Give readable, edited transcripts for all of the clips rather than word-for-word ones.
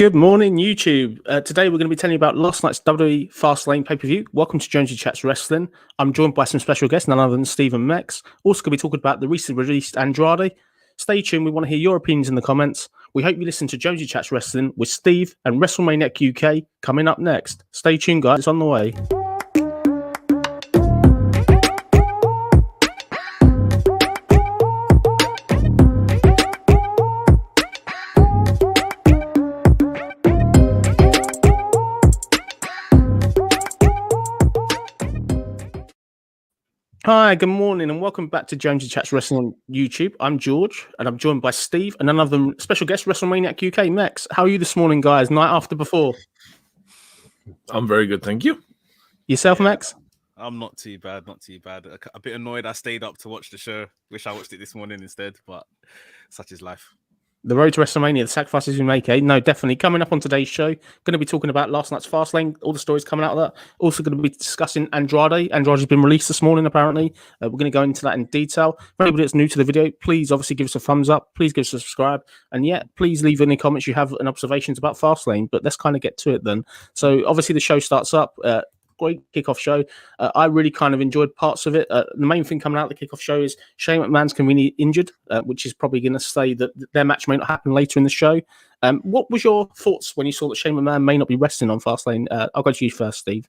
Good morning, YouTube. Today we're going to be telling you about last night's WWE Fastlane pay-per-view. Welcome to Jonesy Chats Wrestling. I'm joined by some special guests, none other than Steve and Mex. Also going to be talking about the recently released Andrade. Stay tuned. We want to hear your opinions in the comments. We hope you listen to Jonesy Chats Wrestling with Steve and WrestleMania UK coming up next. Stay tuned, guys. It's on the way. Hi, good morning, and welcome back to Jonesy Chats Wrestling on YouTube. I'm George, and I'm joined by Steve and another special guest, WrestleMania UK, Mex. How are you this morning, guys? Night after before? I'm very good, thank you. Yourself, Mex? I'm not too bad, not too bad. A bit annoyed I stayed up to watch the show. Wish I watched it this morning instead, but such is life. The road to WrestleMania, the sacrifices we make, eh? No, definitely. Coming up on today's show, going to be talking about last night's Fastlane, all the stories coming out of that. Also going to be discussing Andrade. Andrade's been released this morning, apparently. We're going to go into that in detail. For anybody that's new to the video, please obviously give us a thumbs up. Please give us a subscribe. And yeah, please leave any comments you have and observations about Fastlane. But let's kind of get to it then. So obviously the show starts up. Great kickoff show. I really kind of enjoyed parts of it. The main thing coming out of the kickoff show is Shane McMahon's conveniently injured, which is probably going to say that their match may not happen later in the show. What was your thoughts when you saw that Shane McMahon may not be wrestling on Fastlane? I'll go to you first, Steve.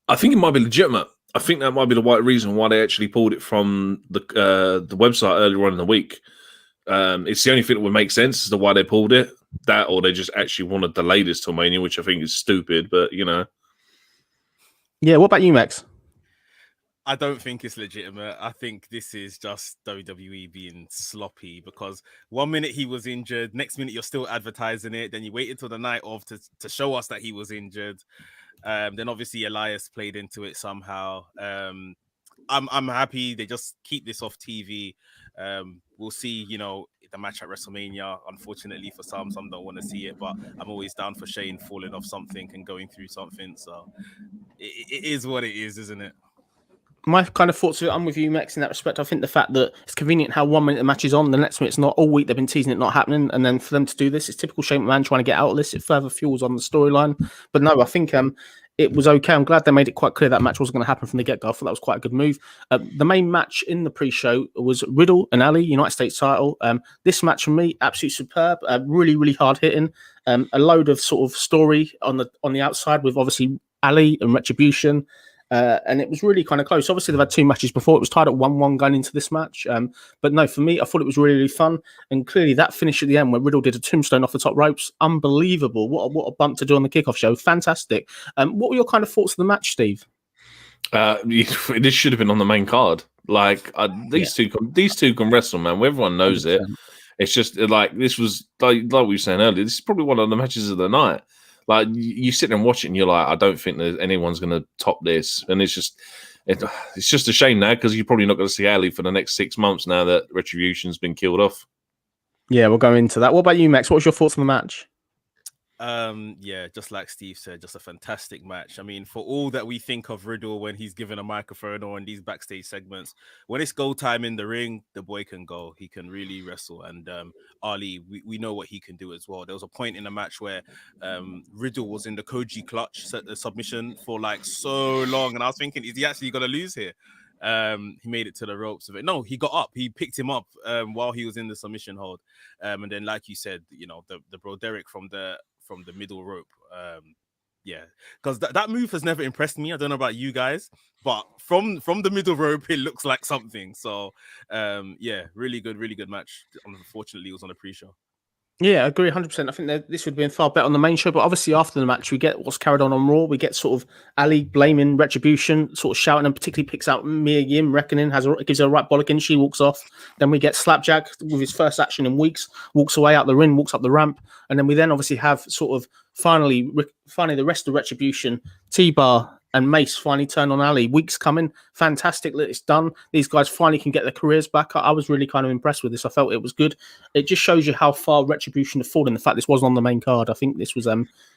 I think it might be legitimate. I think that might be the right reason why they actually pulled it from the website earlier on in the week. It's the only thing that would make sense as to why they pulled it. That, or they just actually want to delay this till Mania, which I think is stupid, but you know. Yeah, what about you, Max? I don't think it's legitimate. I think this is just WWE being sloppy because 1 minute he was injured, next minute you're still advertising it, then you wait until the night of to show us that he was injured. Then obviously Elias played into it somehow. I'm happy they just keep this off TV. We'll see, you know, the match at WrestleMania. Unfortunately for some don't want to see it, but I'm always down for Shane falling off something and going through something. So it is what it is, isn't it? My kind of thoughts, I'm with you, Max, in that respect. I think the fact that it's convenient how 1 minute the match is on, the next minute it's not. All week they've been teasing it not happening, and then for them to do this, it's typical Shane McMahon trying to get out of this. It further fuels on the storyline. But no, I think it was okay. I'm glad they made it quite clear that match wasn't going to happen from the get-go. I thought that was quite a good move. The main match in the pre-show was Riddle and Ali, United States title. This match for me, absolutely superb. Really, really hard hitting. A load of sort of story on the outside with obviously Ali and Retribution. And it was really kind of close. Obviously, they've had two matches before. It was tied at 1-1 going into this match. But no, for me, I thought it was really, really fun. And clearly that finish at the end where Riddle did a tombstone off the top ropes, unbelievable. What a bump to do on the kickoff show. Fantastic. What were your kind of thoughts of the match, Steve? This should have been on the main card. Like these two can wrestle, man. Everyone knows 100%. It. It's just like this was like we were saying earlier. This is probably one of the matches of the night. Like you sit there and watch it, and you're like, I don't think that anyone's going to top this. And it's just a shame now because you're probably not going to see Ali for the next 6 months now that Retribution's been killed off. Yeah, we'll go into that. What about you, Max? What was your thoughts on the match? Yeah, just like Steve said, just a fantastic match. I mean, for all that we think of Riddle when he's given a microphone or in these backstage segments, when it's go time in the ring, the boy can go. He can really wrestle. And Ali, we know what he can do as well. There was a point in the match where Riddle was in the Koji clutch submission for like so long. And I was thinking, is he actually going to lose here? He made it to the ropes of it. No, he got up. He picked him up while he was in the submission hold. And then, like you said, you know, the Broderick from the middle rope. Yeah, because that move has never impressed me. I don't know about you guys, but from the middle rope, it looks like something. So, yeah, really good match. Unfortunately, it was on the pre-show. Yeah, I agree 100%. I think that this would have been far better on the main show, but obviously after the match, we get what's carried on Raw. We get sort of Ali blaming Retribution, sort of shouting, and particularly picks out Mia Yim, reckoning, gives her a right bollocking. She walks off. Then we get Slapjack with his first action in weeks, walks away out the ring, walks up the ramp, and then we obviously have sort of finally the rest of Retribution, T-Bar and Mace finally turn on Ali. Weeks coming, fantastic that it's done. These guys finally can get their careers back. I was really kind of impressed with this. I felt it was good. It just shows you how far Retribution have fallen. The fact this wasn't on the main card. I think this was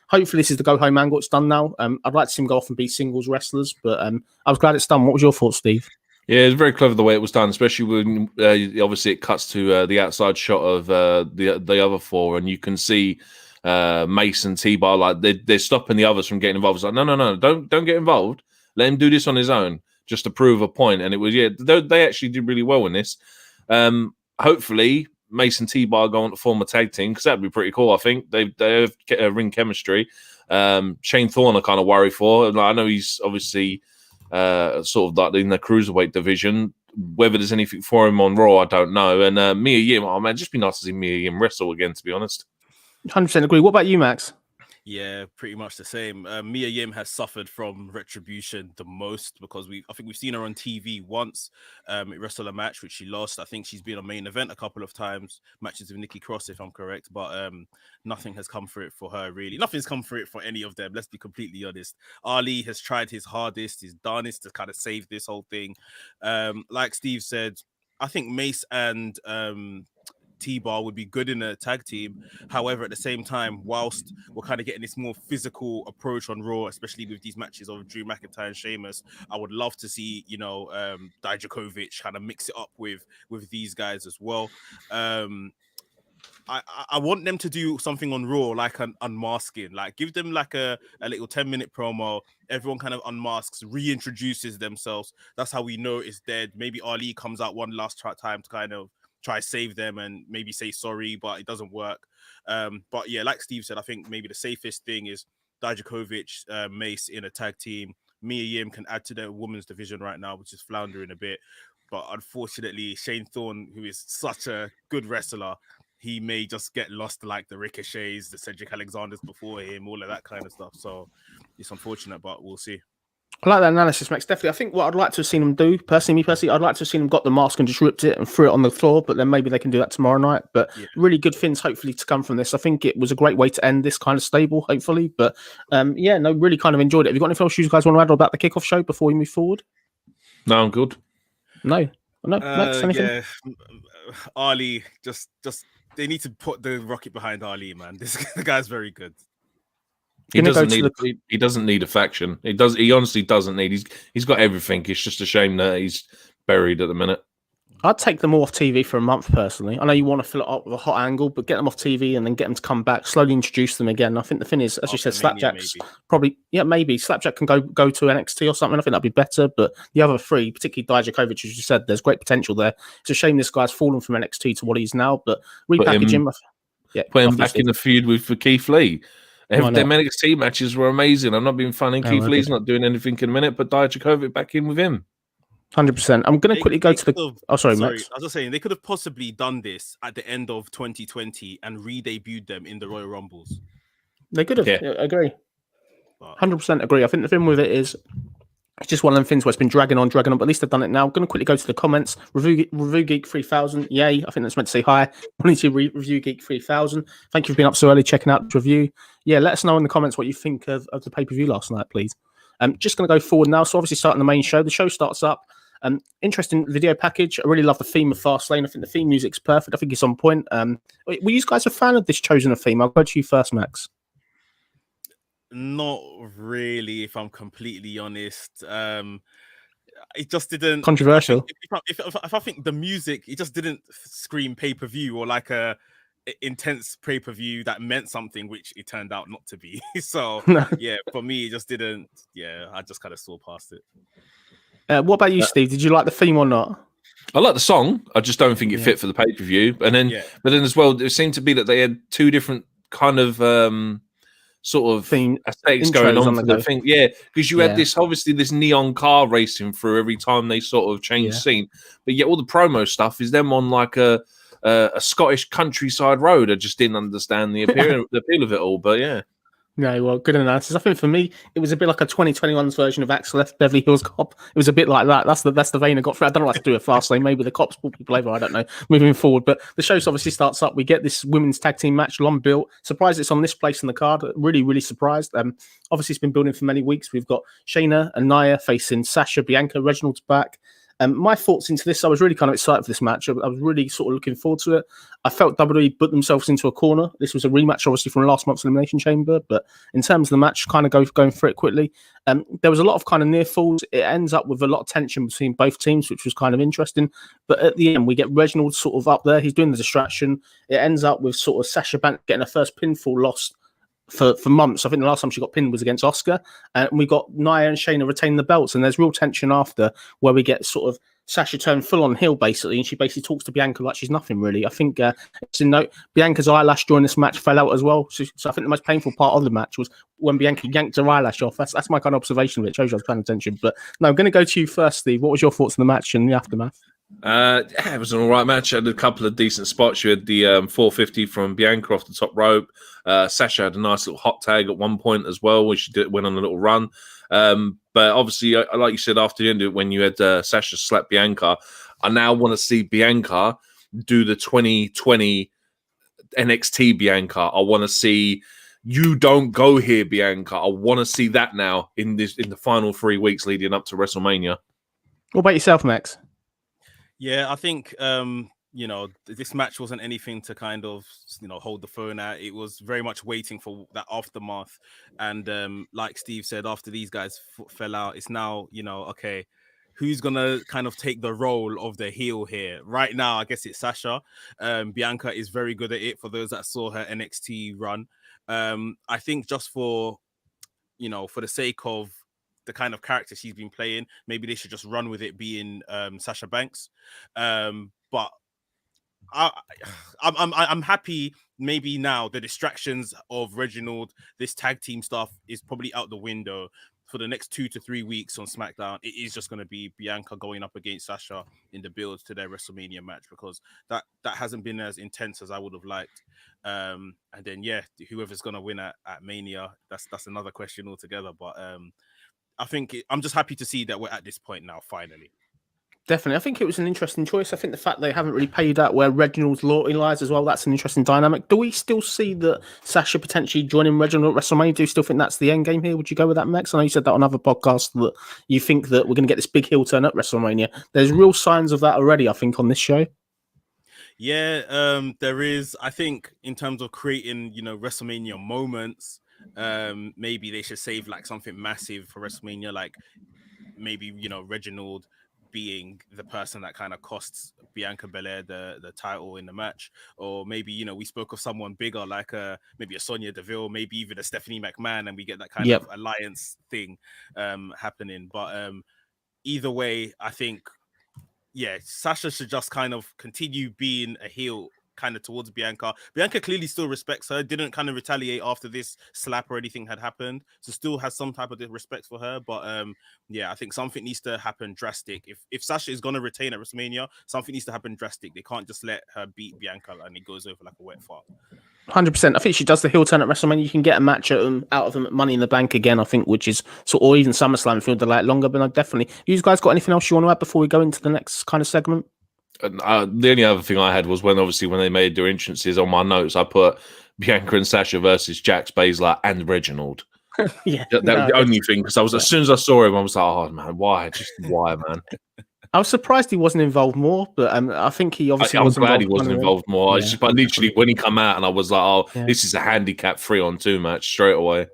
hopefully this is the go home angle. It's done now. I'd like to see him go off and be singles wrestlers, but I was glad it's done. What was your thoughts, Steve? Yeah, it's very clever the way it was done, especially when obviously it cuts to the outside shot of the other four, and you can see Mason, T-Bar, like they're stopping the others from getting involved. It's like, no, don't get involved. Let him do this on his own, just to prove a point. And it was, they actually did really well in this. Hopefully, Mason, T-Bar go on to form a tag team, because that'd be pretty cool. I think they have ring chemistry. Shane Thorne I kind of worry for. Like, I know he's obviously sort of like in the cruiserweight division. Whether there's anything for him on Raw, I don't know. And Mia Yim, oh man, just be nice to see Mia Yim wrestle again, to be honest. 100% agree. What about you, Max? Yeah, pretty much the same. Mia Yim has suffered from retribution the most, because I think we've seen her on TV once. Wrestle a match which she lost. I think she's been on main event a couple of times, matches with Nikki Cross, if I'm correct. But nothing has come for it for her, really. Nothing's come for it for any of them. Let's be completely honest. Ali has tried his hardest, his darnest to kind of save this whole thing. Like Steve said, I think Mace and T-Bar would be good in a tag team. However, at the same time, whilst we're kind of getting this more physical approach on Raw, especially with these matches of Drew McIntyre and Sheamus, I would love to see, Dijakovic kind of mix it up with these guys as well. I want them to do something on Raw, like an unmasking, like give them like a little 10-minute promo. Everyone kind of unmasks, reintroduces themselves. That's how we know it's dead. Maybe Ali comes out one last time to kind of try save them and maybe say sorry, but it doesn't work. But yeah, like Steve said, I think maybe the safest thing is Dijakovic, Mace in a tag team. Mia Yim can add to the women's division right now, which is floundering a bit. But unfortunately, Shane Thorne, who is such a good wrestler, he may just get lost like the Ricochets, the Cedric Alexanders before him, all of that kind of stuff. So it's unfortunate, but we'll see. I like that analysis, Max. Definitely. I think what I'd like to have seen them do, personally, I'd like to have seen them got the mask and just ripped it and threw it on the floor, but then maybe they can do that tomorrow night. But really good things, hopefully, to come from this. I think it was a great way to end this kind of stable, hopefully. But really kind of enjoyed it. Have you got anything else you guys want to add about the kickoff show before we move forward? No, I'm good. No, Max, anything? Yeah, Ali, just they need to put the rocket behind Ali, man. The guy's very good. He doesn't need a faction. He honestly doesn't need. He's got everything. It's just a shame that he's buried at the minute. I'd take them all off TV for a month, personally. I know you want to fill it up with a hot angle, but get them off TV and then get them to come back, slowly introduce them again. I think the thing is, as you said, Slapjack's probably, maybe Slapjack can go to NXT or something. I think that'd be better. But the other three, particularly Dijakovic, as you said, there's great potential there. It's a shame this guy's fallen from NXT to what he's now, but repackage him. Put him back in the feud with Keith Lee. Their NXT matches were amazing. I'm not being funny. Keith Lee's not doing anything in a minute, but Dijakovic back in with him. 100%. I'm going to quickly go to the. Sorry, Max. I was just saying they could have possibly done this at the end of 2020 and re-debuted them in the Royal Rumbles. They could have. Yeah, agree. 100% agree. I think the thing with it is, it's just one of them things where it's been dragging on, but at least they've done it now. I'm going to quickly go to the comments. Review Geek 3000. Yay. I think that's meant to say hi. Wanting to Review Geek 3000. Thank you for being up so early, checking out the review. Yeah, let us know in the comments what you think of the pay-per-view last night, please. Just going to go forward now. So obviously starting the main show. The show starts up. Interesting video package. I really love the theme of Fastlane. I think the theme music's perfect. I think it's on point. Were you guys a fan of this chosen theme? I'll go to you first, Max. Not really, if I'm completely honest. It just didn't. Controversial. If I think the music, it just didn't scream pay-per-view or like a intense pay-per-view that meant something, which it turned out not to be. So yeah, for me, it just didn't. Yeah, I just kind of saw past it. What about you, Steve? Did you like the theme or not? I like the song. I just don't think it fit for the pay-per-view. And then, but then as well, it seemed to be that they had two different kind of sort of theme aesthetics going on for the thing. Yeah, because you had this obviously this neon car racing through every time they sort of changed scene. But yet all the promo stuff is them on like a Scottish countryside road. I just didn't understand the appeal of it all. But yeah. No, well, good analysis. I think for me, it was a bit like a 2021's version of Axel F. Beverly Hills Cop. It was a bit like that. That's the vein I got for it. I don't know what to do with Fastlane. Maybe the cops pull people over. I don't know. Moving forward, but the show obviously starts up. We get this women's tag team match, long built. Surprised it's on this place in the card. Really, really surprised. Obviously, it's been building for many weeks. We've got Shayna and Nia facing Sasha, Bianca, Reginald's back. My thoughts into this, I was really kind of excited for this match. I was really sort of looking forward to it. I felt WWE put themselves into a corner. This was a rematch, obviously, from last month's Elimination Chamber, but in terms of the match, kind of going through it quickly, there was a lot of kind of near falls. It ends up with a lot of tension between both teams, which was kind of interesting. But at the end, we get Reginald sort of up there. He's doing the distraction. It ends up with sort of Sasha Banks getting her first pinfall loss for months. I think the last time she got pinned was against Asuka, and we got Nia and Shayna retaining the belts, and there's real tension after where we get sort of Sasha turned full on heel basically, and she basically talks to Bianca like she's nothing really. I think it's a note Bianca's eyelash during this match fell out as well, so I think the most painful part of the match was when Bianca yanked her eyelash off. That's my kind of observation of it. It shows you I was paying attention. But no, I'm going to go to you first, Steve. What was your thoughts on the match and the aftermath? It was an all right match. I had a couple of decent spots. You had the 450 from Bianca off the top rope. Sasha had a nice little hot tag at one point as well, where she went on a little run. But obviously, like you said, after the end of it, when you had Sasha slap Bianca, I now want to see Bianca do the 2020 NXT Bianca. I want to see you don't go here, Bianca. I want to see that now in the final 3 weeks leading up to WrestleMania. What about yourself, Max? Yeah, I think this match wasn't anything to kind of hold the phone at. It was very much waiting for that aftermath. And like Steve said, after these guys fell out, it's now okay, who's gonna kind of take the role of the heel here? Right now, I guess it's Sasha. Bianca is very good at it. For those that saw her NXT run, I think just for the sake of the kind of character she's been playing, maybe they should just run with it being Sasha Banks. But I'm happy. Maybe now the distractions of Reginald, this tag team stuff, is probably out the window for the next 2 to 3 weeks on SmackDown. It is just going to be Bianca going up against Sasha in the build to their WrestleMania match, because that hasn't been as intense as I would have liked. And then whoever's going to win at Mania, that's another question altogether. But I think I'm just happy to see that we're at this point now, finally. Definitely. I think it was an interesting choice. I think the fact they haven't really paid out where Reginald's loyalty lies as well, that's an interesting dynamic. Do we still see that Sasha potentially joining Reginald at WrestleMania? Do you still think that's the end game here? Would you go with that, Max? I know you said that on other podcasts that you think that we're going to get this big heel turn at WrestleMania. There's real signs of that already, I think, on this show. Yeah, there is. I think in terms of creating, WrestleMania moments, maybe they should save like something massive for WrestleMania, like maybe Reginald being the person that kind of costs Bianca Belair the title in the match, or maybe we spoke of someone bigger like maybe a Sonya Deville, maybe even a Stephanie McMahon, and we get that kind of alliance thing happening. But either way, I think Sasha should just kind of continue being a heel kind of towards Bianca. Bianca clearly still respects her, didn't kind of retaliate after this slap or anything had happened, so still has some type of respect for her. But I think something needs to happen drastic. If Sasha is going to retain at WrestleMania, something needs to happen drastic. They can't just let her beat Bianca and it goes over like a wet fart. 100%. I think she does the heel turn at WrestleMania. You can get a match out of them at Money in the Bank again, I think, which is or even SummerSlam if you want to delay it longer. But definitely. You guys got anything else you want to add before we go into the next kind of segment? The only other thing I had was when they made their entrances on my notes, I put Bianca and Sasha versus Jax, Baszler, and Reginald. That was the only thing, because as soon as I saw him, I was like, oh man, why, man? I was surprised he wasn't involved more, but I think he obviously. I'm glad he wasn't involved more. But literally, when he come out, and I was like, this is a handicap 3-on-2 match straight away.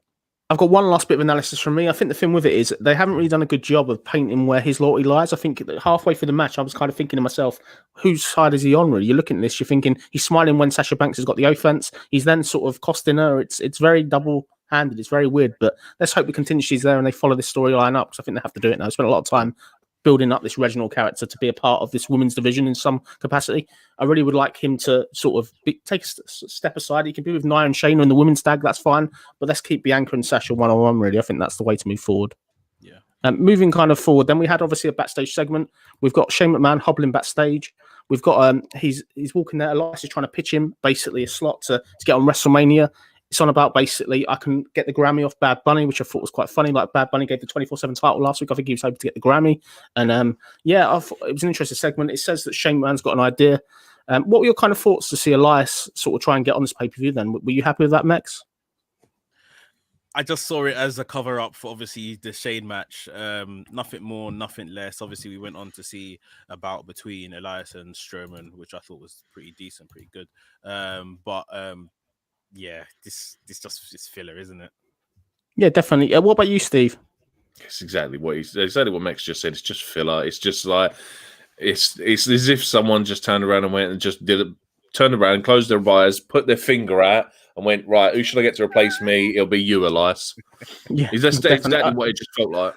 I've got one last bit of analysis from me. I think the thing with it is they haven't really done a good job of painting where his loyalty lies. I think halfway through the match, I was kind of thinking to myself, whose side is he on, really? You're looking at this, you're thinking he's smiling when Sasha Banks has got the offense. He's then sort of costing her. It's very double-handed. It's very weird, but let's hope we continue she's there and they follow this storyline up, because I think they have to do it now. I spent a lot of time building up this Reginald character to be a part of this women's division in some capacity. I really would like him to sort of take a step aside. He can be with Nia and Shayna in the women's tag, that's fine. But let's keep Bianca and Sasha one-on-one, really. I think that's the way to move forward. Yeah. Moving kind of forward, then we had obviously a backstage segment. We've got Shane McMahon hobbling backstage. We've got he's walking there. Elias is trying to pitch him basically a slot to get on WrestleMania. It's on about basically I can get the Grammy off Bad Bunny, which I thought was quite funny. Like Bad Bunny gave the 24/7 title last week. I think he was hoping to get the Grammy. And I thought it was an interesting segment. It says that Shane McMahon's got an idea. What were your kind of thoughts to see Elias sort of try and get on this pay-per-view then? Were you happy with that, Mex? I just saw it as a cover up for obviously the Shane match. Nothing more, nothing less. Obviously, we went on to see a bout between Elias and Strowman, which I thought was pretty decent, pretty good. But yeah, this just is filler, isn't it? Yeah, definitely. What about you, Steve? It's exactly what Max just said. It's just filler. It's just like it's as if someone just turned around and went and just turned around, closed their eyes, put their finger out, and went, right, who should I get to replace me? It'll be you, Elias. Yeah, that's exactly what it just felt like.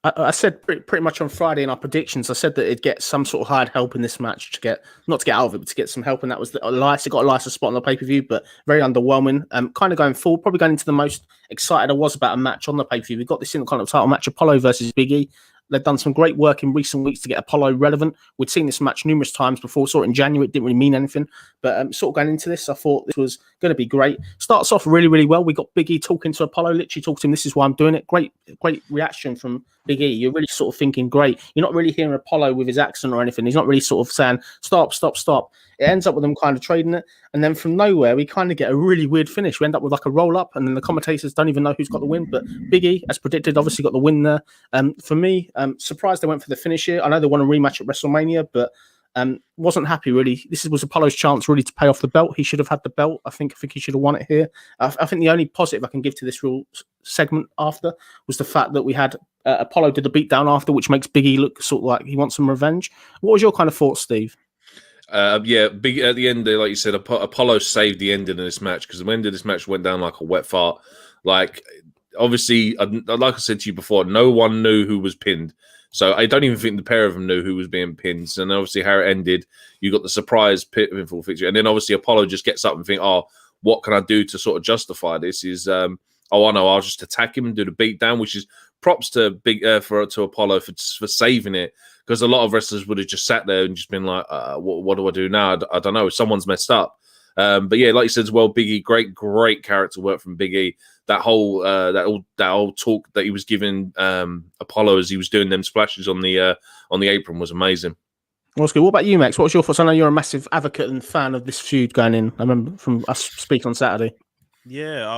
I said pretty much on Friday in our predictions, I said that it'd get some sort of hard help in this match not to get out of it, but to get some help. And that was Elias. It got Elias a spot on the pay-per-view, but very underwhelming. Kind of going forward, probably going into the most excited I was about a match on the pay-per-view. We got this Intercontinental title match, Apollo versus Big E. They've done some great work in recent weeks to get Apollo relevant. We'd seen this match numerous times before. Saw it in January. It didn't really mean anything. But sort of going into this, I thought this was going to be great. Starts off really, really well. We got Big E talking to Apollo, literally talking to him. This is why I'm doing it. Great reaction from Big E. You're really sort of thinking, great. You're not really hearing Apollo with his accent or anything. He's not really sort of saying, stop, stop, stop. It ends up with them kind of trading it. And then from nowhere, we kind of get a really weird finish. We end up with like a roll-up, and then the commentators don't even know who's got the win. But Big E, as predicted, obviously got the win there. For me, surprised they went for the finish here. I know they want a rematch at WrestleMania, but wasn't happy really. This was Apollo's chance really to pay off the belt. He should have had the belt. I think he should have won it here. I think the only positive I can give to this real segment after was the fact that we had Apollo did the beatdown after, which makes Big E look sort of like he wants some revenge. What was your kind of thoughts, Steve? Big at the end, like you said, Apollo saved the ending of this match, because the end of this match went down like a wet fart. Like, obviously, like I said to you before, no one knew who was pinned. So I don't even think the pair of them knew who was being pinned. And obviously how it ended, you got the surprise pinfall victory. And then obviously Apollo just gets up and think, oh, what can I do to sort of justify this? I know, I'll just attack him and do the beatdown, which is props to Apollo for saving it. Because a lot of wrestlers would have just sat there and just been like, what do I do now? I don't know. Someone's messed up. But yeah, like you said as well, Big E, great character work from Big E. That whole talk that he was giving Apollo as he was doing them splashes on the apron was amazing. What's good? What about you, Max? What's your thoughts? I know you're a massive advocate and fan of this feud going in. I remember from us speaking on Saturday. Yeah,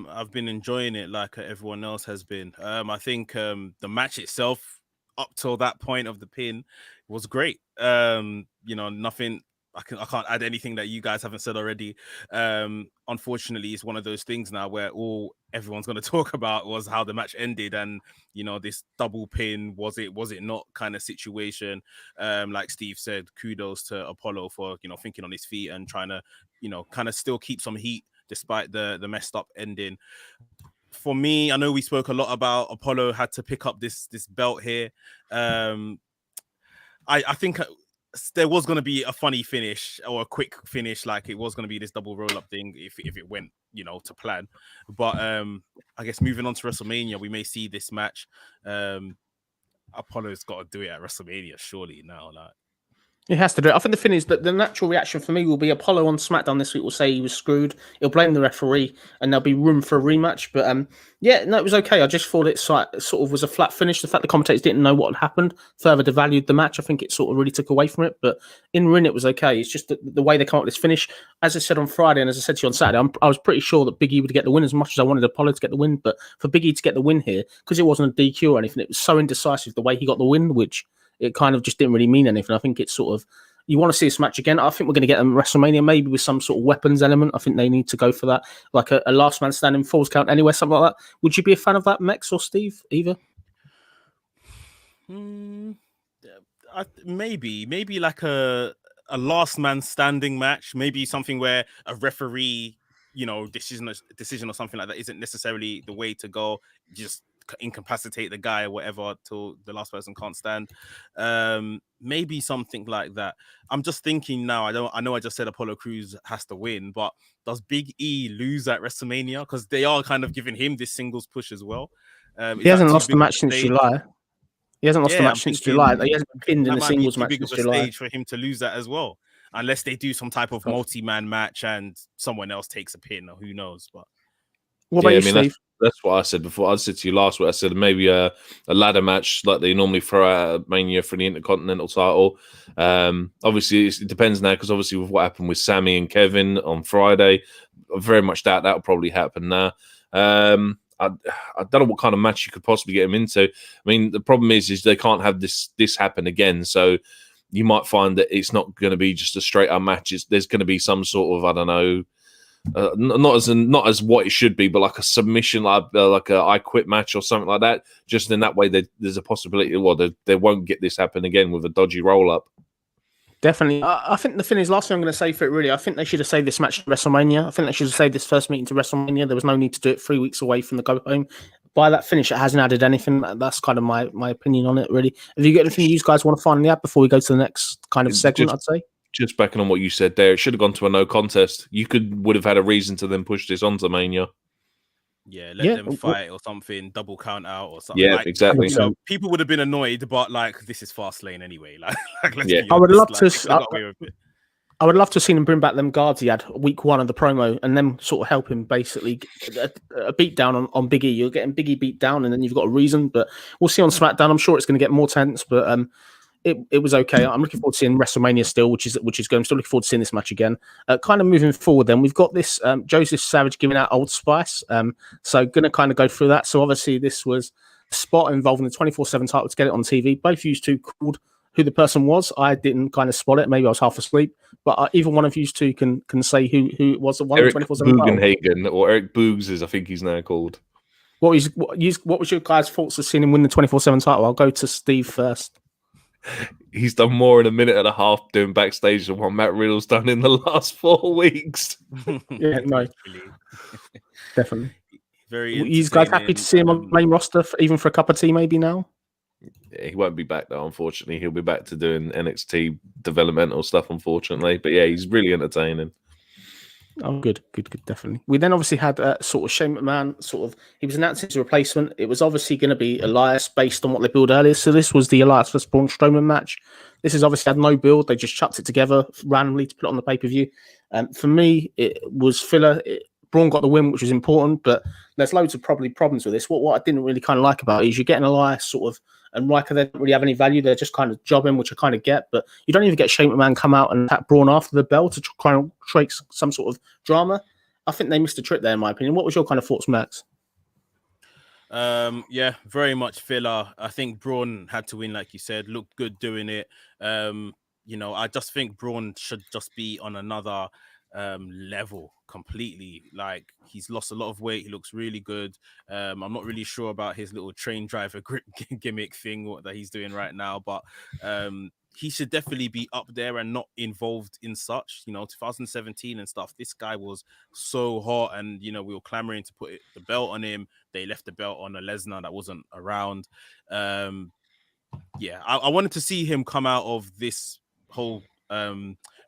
I've been enjoying it like everyone else has been. I think the match itself, up till that point of the pin, was great. Nothing. I can't add anything that you guys haven't said already. Unfortunately, it's one of those things now where all everyone's going to talk about was how the match ended, and this double pin, was it not kind of situation. Like Steve said, kudos to Apollo for thinking on his feet and trying to kind of still keep some heat despite the messed up ending. For me, I know we spoke a lot about Apollo had to pick up this belt here. I think there was going to be a funny finish or a quick finish, like it was going to be this double roll-up thing if it went, to plan. But I guess moving on to WrestleMania, we may see this match. Apollo's got to do it at WrestleMania, surely now. Like, he has to do it. I think the thing is that the natural reaction for me will be Apollo on SmackDown this week will say he was screwed. He'll blame the referee, and there'll be room for a rematch. But it was okay. I just thought it sort of was a flat finish. The fact the commentators didn't know what had happened further devalued the match. I think it sort of really took away from it. But in ring, it was okay. It's just the way they come up with this finish. As I said on Friday, and as I said to you on Saturday, I was pretty sure that Big E would get the win as much as I wanted Apollo to get the win. But for Big E to get the win here, because it wasn't a DQ or anything, it was so indecisive the way he got the win, which it kind of just didn't really mean anything. I think it's sort of, you want to see this match again. I think we're going to get them WrestleMania, maybe with some sort of weapons element. I think they need to go for that, like a last man standing, falls count anywhere, something like that. Would you be a fan of that, Mex or Steve, either? Maybe like a last man standing match. Maybe something where a referee, decision or something like that isn't necessarily the way to go. Just incapacitate the guy or whatever till the last person can't stand. Maybe something like that. I'm just thinking now. I know I just said Apollo Crews has to win, but does Big E lose at WrestleMania? Because they are kind of giving him this singles push as well. He hasn't lost the match since July. He hasn't lost the match since July. He hasn't been pinned in the singles match since July. Stage for him to lose that as well, unless they do some type of multi-man match and someone else takes a pin, or who knows. But what about you, Steve? That's what I said before. I said to you last week, I said maybe a ladder match like they normally throw out at Mania for the Intercontinental title. Obviously, it depends now, because obviously with what happened with Sammy and Kevin on Friday, I very much doubt that will probably happen now. I don't know what kind of match you could possibly get him into. I mean, the problem is they can't have this happen again. So you might find that it's not going to be just a straight up match. There's going to be some sort of, I don't know, not as what it should be, but like a submission, like a I quit match or something like that. Just in that way, there's a possibility. Well, they won't get this happen again with a dodgy roll up. Definitely. I think the thing is, last thing I'm going to say for it, really, I think they should have saved this match to WrestleMania. I think they should have saved this first meeting to WrestleMania. There was no need to do it 3 weeks away from the go home. By that finish, it hasn't added anything. That's kind of my opinion on it, really. Have you got anything you guys want to finally add before we go to the next kind of segment, I'd say? Just backing on what you said there, it should have gone to a no contest. You would have had a reason to then push this onto Mania. Yeah, let them fight or something, double count out or something. Yeah, exactly. You know, people would have been annoyed, but like this is Fastlane anyway. Like yeah, I would love to. I would love to have seen him bring back them guards he had week 1 of the promo, and then sort of help him basically a beat down on Big E. You're getting Big E beat down, and then you've got a reason. But we'll see on SmackDown. I'm sure it's going to get more tense, but it was okay. I'm looking forward to seeing WrestleMania still, which is good. I'm still looking forward to seeing this match again. Kind of moving forward, then we've got this Joseph Savage giving out Old Spice. So going to kind of go through that. So obviously this was a spot involving the 24/7 title to get it on TV. Both you two called who the person was. I didn't kind of spot it. Maybe I was half asleep. But either one of you two can say who it was that won Eric the 24/7 title. Bugenhagen, or Eric Boogs, as I think he's now called. What was your guys' thoughts of seeing him win the 24/7 title? I'll go to Steve first. He's done more in a minute and a half doing backstage than what Matt Riddle's done in the last 4 weeks. Yeah, no, definitely. Very. You guys happy to see him on the main roster, even for a cup of tea, maybe now? Yeah, he won't be back though. Unfortunately, he'll be back to doing NXT developmental stuff. Unfortunately, but yeah, he's really entertaining. Oh, good, definitely. We then obviously had sort of Shane McMahon. He was announced as a replacement. It was obviously going to be Elias based on what they built earlier. So this was the Elias vs Braun Strowman match. This has obviously had no build. They just chucked it together randomly to put it on the pay-per-view. For me, it was filler. Braun got the win, which was important, but there's loads of probably problems with this. What I didn't really kind of like about it is you're getting Elias sort of, and Riker, they don't really have any value. They're just kind of jobbing, which I kind of get, but you don't even get Shane McMahon come out and attack Braun after the bell to try and create some sort of drama. I think they missed a trick there, in my opinion. What was your kind of thoughts, Max? Yeah, very much filler. I think Braun had to win, like you said, looked good doing it. I just think Braun should just be on another level completely. Like, he's lost a lot of weight. He looks really good. I'm not really sure about his little train driver gimmick thing that he's doing right now, but he should definitely be up there and not involved in such, 2017 and stuff. This guy was so hot, and we were clamoring to put the belt on him. They left the belt on a Lesnar that wasn't around. I wanted to see him come out of this whole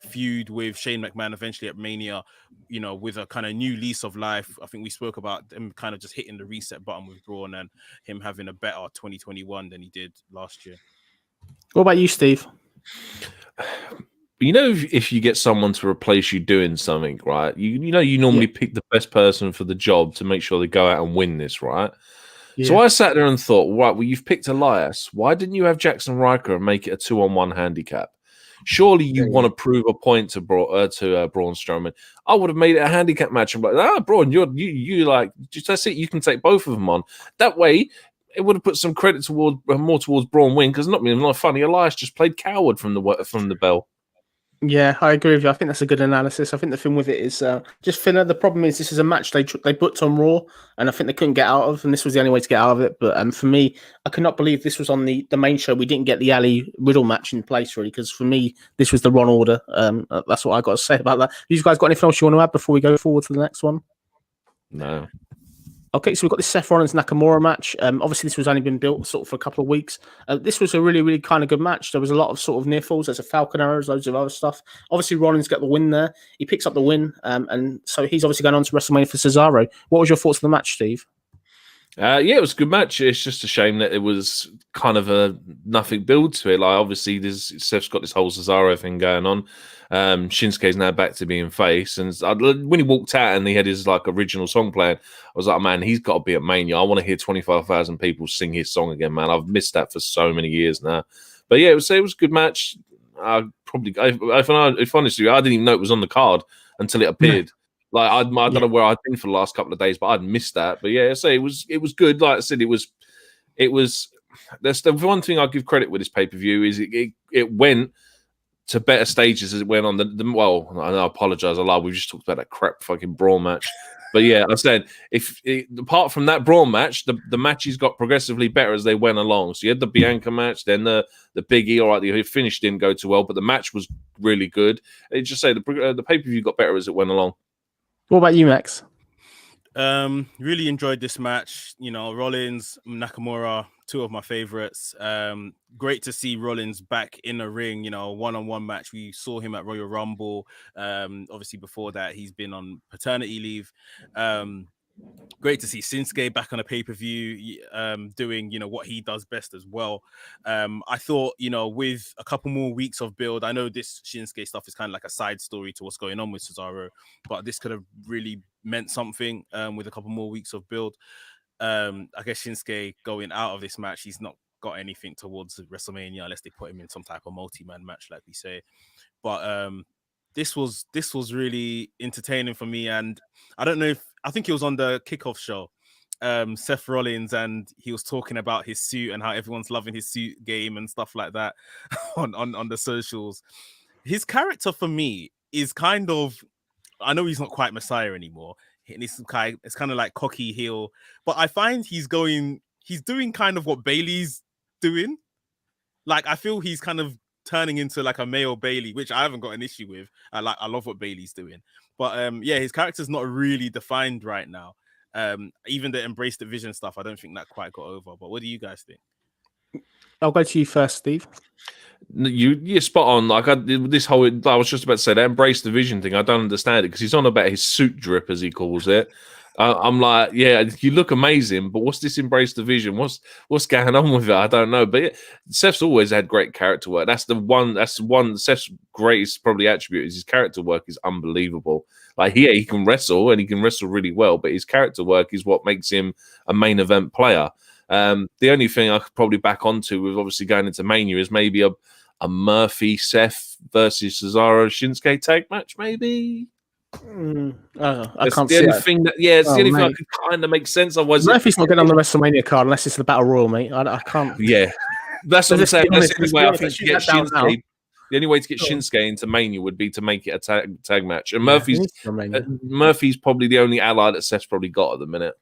feud with Shane McMahon eventually at Mania, with a kind of new lease of life. I think we spoke about him kind of just hitting the reset button with Braun and him having a better 2021 than he did last year. What about you, Steve? If you get someone to replace you doing something, right? You normally pick the best person for the job to make sure they go out and win this, right? Yeah. So I sat there and thought, right, well, you've picked Elias. Why didn't you have Jackson Riker and make it a 2-on-1 handicap? Surely you want to prove a point to Braun Strowman. I would have made it a handicap match. I'm like, Braun, you like, just that's it. You can take both of them on. That way, it would have put some credit more towards Braun win, because not funny. Elias just played coward from the bell. Yeah, I agree with you. I think that's a good analysis. I think the thing with it is just filler. The problem is this is a match they booked on Raw, and I think they couldn't get out of, and this was the only way to get out of it. But for me, I could not believe this was on the main show. We didn't get the Ali Riddle match in place, really, because for me, this was the wrong order. That's what I got to say about that. You guys got anything else you want to add before we go forward to the next one? No. Okay, so we've got this Seth Rollins Nakamura match. Obviously, this was only been built sort of for a couple of weeks. This was a really, really kind of good match. There was a lot of sort of near falls. There's a Falcon arrows, loads of other stuff. Obviously, Rollins got the win there. He picks up the win, and so he's obviously going on to WrestleMania for Cesaro. What was your thoughts on the match, Steve? It was a good match. It's just a shame that it was kind of a nothing build to it. Like, obviously, Seth's got this whole Cesaro thing going on. Shinsuke's now back to being face, and when he walked out and he had his like original song playing, I was like, man, he's got to be at Mania. I want to hear 25,000 people sing his song again, man. I've missed that for so many years now. But yeah, it was a good match. If honestly, I didn't even know it was on the card until it appeared. Like I don't know where I'd been for the last couple of days, but I'd missed that. But yeah, so it was good. Like I said, it was. That's the one thing I give credit with this pay-per-view is it went to better stages as it went on. Well, I apologize, we just talked about that crap fucking brawl match. But yeah, I said apart from that brawl match, the matches got progressively better as they went along. So you had the Bianca match, then the Big E. All right, the finish didn't go too well, but the match was really good. It just say the pay-per-view got better as it went along. What about you, Max? Really enjoyed this match. Rollins, Nakamura, two of my favorites. Great to see Rollins back in the ring, one-on-one match. We saw him at Royal Rumble. Obviously before that, he's been on paternity leave. Great to see Shinsuke back on a pay-per-view, doing, what he does best as well. I thought, with a couple more weeks of build, I know this Shinsuke stuff is kind of like a side story to what's going on with Cesaro, but this could have really meant something with a couple more weeks of build. I guess Shinsuke going out of this match, he's not got anything towards WrestleMania unless they put him in some type of multi-man match, like we say. But this was really entertaining for me, and I think it was on the kickoff show, Seth Rollins, and he was talking about his suit and how everyone's loving his suit game and stuff like that on the socials. His character for me is kind of, I know he's not quite Messiah anymore, and it's kind of like cocky heel, but I find he's doing kind of what Bailey's doing. Like, I feel he's kind of turning into like a male Bailey, which I haven't got an issue with. I love what Bailey's doing, but his character's not really defined right now. Even the Embrace the Vision stuff, I don't think that quite got over. But what do you guys think? I'll go to you first, Steve. You're spot on. Like I was just about to say that Embrace the Vision thing. I don't understand it because he's on about his suit drip, as he calls it. I'm like, yeah, you look amazing, but what's this Embrace the Vision? What's going on with it? I don't know. But Seth's always had great character work. That's the one. Seth's greatest probably attribute is his character work is unbelievable. Like he can wrestle and he can wrestle really well, but his character work is what makes him a main event player. The only thing I could probably back onto with obviously going into Mania is maybe a Murphy Seth versus Cesaro Shinsuke tag match, maybe. I can't see the only that. thing that it's the only thing that could kind of make sense. Otherwise, Murphy's not getting on the WrestleMania card unless it's the Battle Royal, mate. I can't. Yeah, that's what I'm saying. That's the only way I think to get Shinsuke. Shinsuke. The only way to get Shinsuke into Mania would be to make it a tag match. And Murphy's probably the only ally that Seth's probably got at the minute.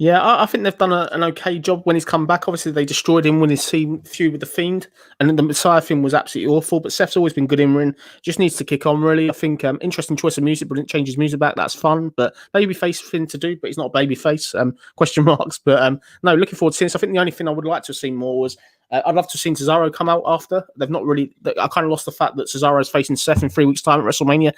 Yeah, I think they've done an okay job when he's come back. Obviously, they destroyed him when his feud with The Fiend, and the Messiah thing was absolutely awful. But Seth's always been good in ring. Just needs to kick on, really. I think interesting choice of music, but didn't change his music back. That's fun. But babyface thing to do, but he's not a babyface. Question marks. But no, looking forward to seeing this. I think the only thing I would like to have seen more was I'd love to have seen Cesaro come out after. They've not really. I kind of lost the fact that Cesaro is facing Seth in 3 weeks' time at WrestleMania.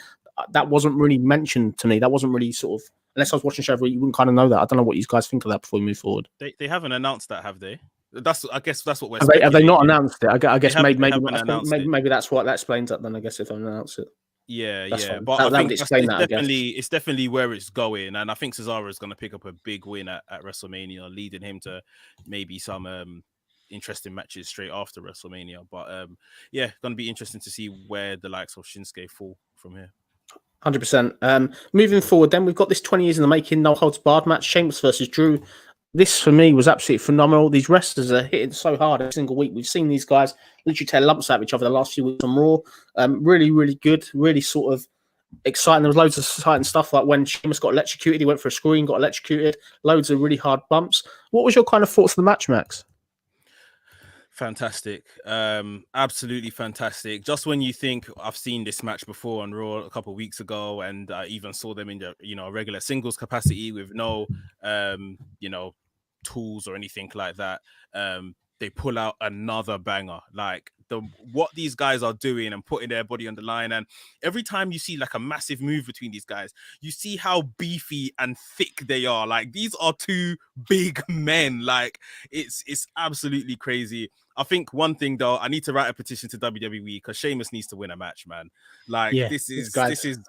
That wasn't really mentioned to me. That wasn't really sort of. Unless I was watching the show every week, you wouldn't kind of know that. I don't know what you guys think of that before we move forward. They haven't announced that, have they? I guess that's what we're. Have they not announced it? I guess maybe that's what that explains it. Then I guess if I announce it. Yeah, that's yeah, fine. but I think it's definitely where it's going, and I think Cesaro is going to pick up a big win at WrestleMania, leading him to maybe some interesting matches straight after WrestleMania. But going to be interesting to see where the likes of Shinsuke fall from here. 100%. Moving forward, then we've got this 20 years in the making, no holds barred match, Sheamus versus Drew. This for me was absolutely phenomenal. These wrestlers are hitting so hard every single week. We've seen these guys literally tear lumps out of each other the last few weeks on Raw. Really, really good. Really sort of exciting. There was loads of exciting stuff, like when Sheamus got electrocuted, he went for a screen, got electrocuted. Loads of really hard bumps. What was your kind of thoughts of the match, Max? Fantastic. Absolutely fantastic. Just when you think I've seen this match before on Raw a couple of weeks ago, and I even saw them in the regular singles capacity with no tools or anything like that, they pull out another banger. Like what these guys are doing and putting their body on the line, and every time you see like a massive move between these guys, you see how beefy and thick they are. Like these are two big men. Like it's absolutely crazy. I think one thing though, I need to write a petition to WWE because Sheamus needs to win a match, man. Like this is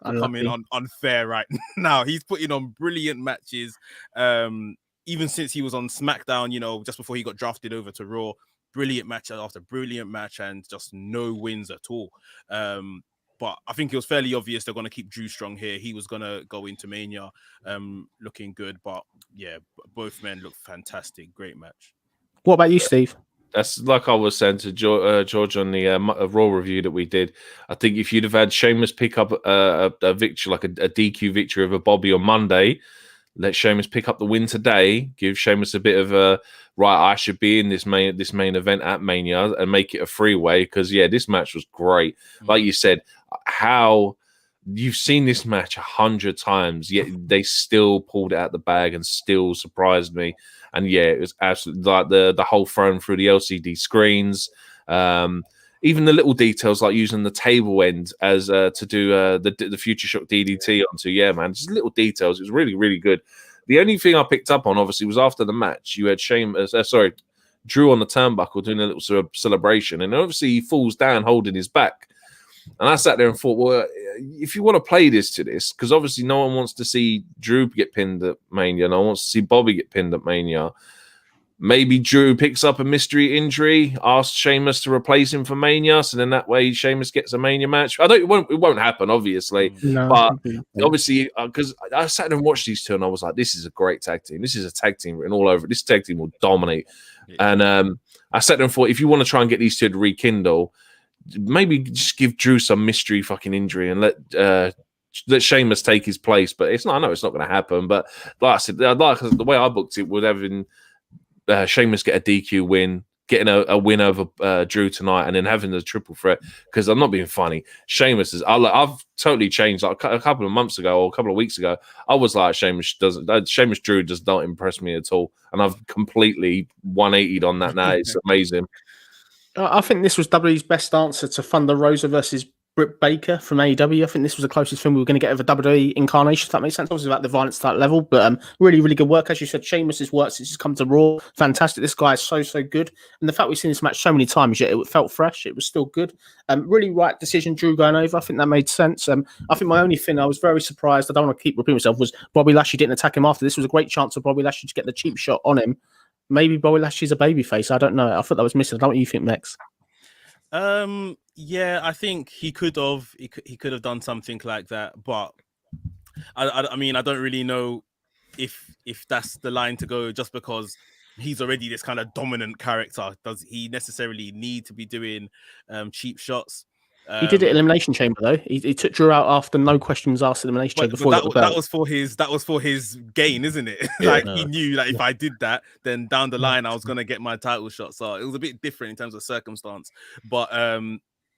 becoming unfair right now. He's putting on brilliant matches. Even since he was on SmackDown, just before he got drafted over to Raw, brilliant match after brilliant match and just no wins at all. But I think it was fairly obvious they're going to keep Drew strong here. He was going to go into Mania looking good. But yeah, both men look fantastic. Great match. What about you, Steve? That's like I was saying to George on the Raw review that we did. I think if you'd have had Sheamus pick up a victory, like a DQ victory over Bobby on Monday, let Sheamus pick up the win today, give Sheamus a bit of a right, I should be in this main event at Mania and make it a freeway, because yeah, this match was great. Like you said, how you've seen this match 100 times, yet they still pulled it out the bag and still surprised me. And yeah, it was absolutely like the whole thrown through the LCD screens. Even the little details like using the table end as to do the Future Shock DDT onto, yeah, man, just little details. It was really, really good. The only thing I picked up on, obviously, was after the match, you had Drew on the turnbuckle doing a little sort of celebration, and obviously he falls down holding his back. And I sat there and thought, well, if you want to play this to this, because obviously no one wants to see Drew get pinned at Mania, no one wants to see Bobby get pinned at Mania. Maybe Drew picks up a mystery injury, asks Sheamus to replace him for Mania, so then that way Sheamus gets a Mania match. It won't happen, obviously. No, but obviously, because I sat there and watched these two, and I was like, this is a great tag team. This is a tag team written all over it. This tag team will dominate. Yeah. And I sat there and thought, if you want to try and get these two to rekindle, maybe just give Drew some mystery fucking injury and let Sheamus take his place. But it's not. I know it's not going to happen. But like I said, the way I booked it would having Sheamus get a DQ win, getting a win over Drew tonight, and then having the triple threat. Because I'm not being funny, Sheamus is. I've totally changed. Like a couple of months ago or a couple of weeks ago, I was like, Sheamus Drew does not impress me at all, and I've completely 180'd on that now. It's amazing. I think this was WWE's best answer to Thunder Rosa versus Britt Baker from AEW. I think this was the closest thing we were going to get of a WWE incarnation, if that makes sense. Obviously, about the violence type level, but really, really good work. As you said, Sheamus's work since he's come to Raw, fantastic. This guy is so good. And the fact we've seen this match so many times, yet it felt fresh. It was still good. Really right decision, Drew going over. I think that made sense. I think my only thing I was very surprised, I don't want to keep repeating myself, was Bobby Lashley didn't attack him after. This was a great chance for Bobby Lashley to get the cheap shot on him. Maybe Bobby Lashley's a babyface. I don't know. I thought that was missing. I don't know what you think, Max. Yeah, I think he could have done something like that, but I mean, I don't really know if that's the line to go, just because he's already this kind of dominant character. Does he necessarily need to be doing cheap shots? He did it at Elimination Chamber though. He took Drew out after no questions asked at Elimination Chamber before that was for his gain, isn't it? He knew that if I did that, then down the line I was gonna get my title shot. So it was a bit different in terms of circumstance. But